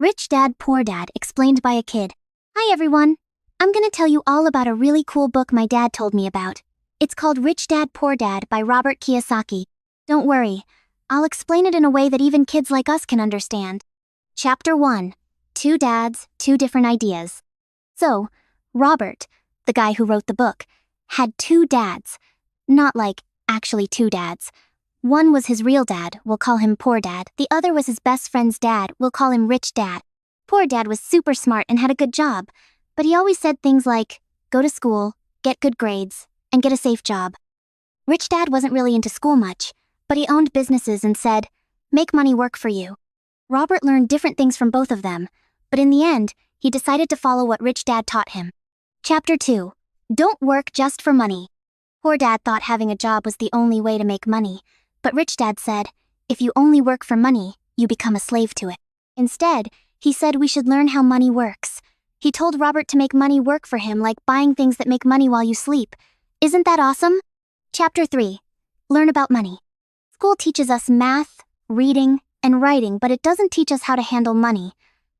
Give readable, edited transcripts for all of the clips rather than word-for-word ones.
Rich Dad, Poor Dad, explained by a kid. Hi everyone. I'm gonna tell you all about a really cool book my dad told me about. It's called Rich Dad, Poor Dad by Robert Kiyosaki. Don't worry, I'll explain it in a way that even kids like us can understand. Chapter 1. Two Dads, Two Different Ideas. So, Robert, the guy who wrote the book, had two dads. Not like actually two dads. One was his real dad, we'll call him Poor Dad. The other was his best friend's dad, we'll call him Rich Dad. Poor Dad was super smart and had a good job, but he always said things like, go to school, get good grades, and get a safe job. Rich Dad wasn't really into school much, but he owned businesses and said, make money work for you. Robert learned different things from both of them, but in the end, he decided to follow what Rich Dad taught him. Chapter 2. Don't work just for money. Poor Dad thought having a job was the only way to make money, but Rich Dad said, if you only work for money, you become a slave to it. Instead, he said we should learn how money works. He told Robert to make money work for him like buying things that make money while you sleep. Isn't that awesome? Chapter 3. Learn about money. School teaches us math, reading, and writing, but it doesn't teach us how to handle money.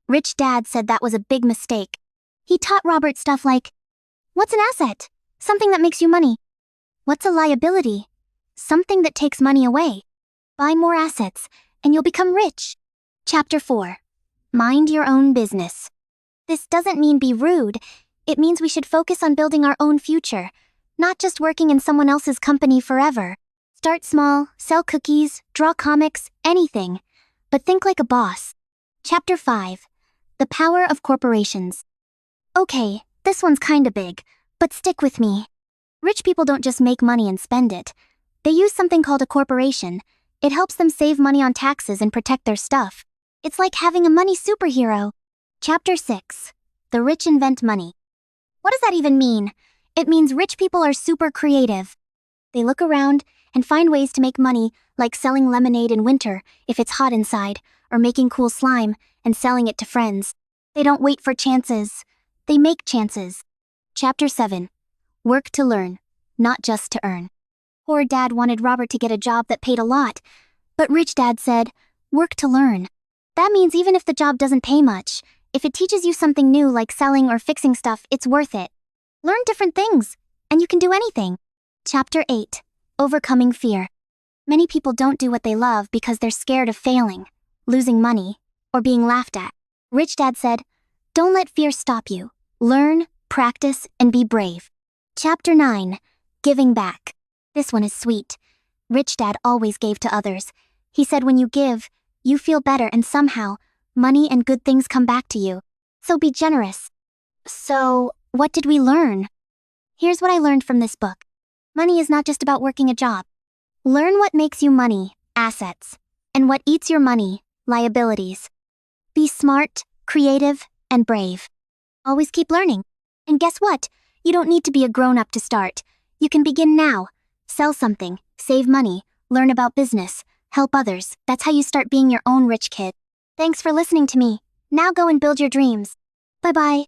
Rich Dad said that was a big mistake. He taught Robert stuff like, what's an asset? Something that makes you money. What's a liability? Something that takes money away. Buy more assets, and you'll become rich. Chapter 4. Mind your own business. This doesn't mean be rude. It means we should focus on building our own future, not just working in someone else's company forever. Start small, sell cookies, draw comics, anything. But think like a boss. Chapter 5. The Power of Corporations. Okay, this one's kinda big, but stick with me. Rich people don't just make money and spend it. They use something called a corporation. It helps them save money on taxes and protect their stuff. It's like having a money superhero. Chapter 6. The Rich Invent Money. What does that even mean? It means rich people are super creative. They look around and find ways to make money, like selling lemonade in winter if it's hot inside, or making cool slime and selling it to friends. They don't wait for chances. They make chances. Chapter 7. Work to learn, not just to earn. Poor Dad wanted Robert to get a job that paid a lot, but Rich Dad said, work to learn. That means even if the job doesn't pay much, if it teaches you something new like selling or fixing stuff, it's worth it. Learn different things, and you can do anything. Chapter 8. Overcoming Fear. Many people don't do what they love because they're scared of failing, losing money, or being laughed at. Rich Dad said, don't let fear stop you. Learn, practice, and be brave. Chapter 9. Giving Back. This one is sweet. Rich Dad always gave to others. He said when you give, you feel better and somehow, money and good things come back to you. So be generous. So, what did we learn? Here's what I learned from this book. Money is not just about working a job. Learn what makes you money, assets, and what eats your money, liabilities. Be smart, creative, and brave. Always keep learning. And guess what? You don't need to be a grown-up to start. You can begin now. Sell something, save money, learn about business, help others. That's how you start being your own rich kid. Thanks for listening to me. Now go and build your dreams. Bye-bye.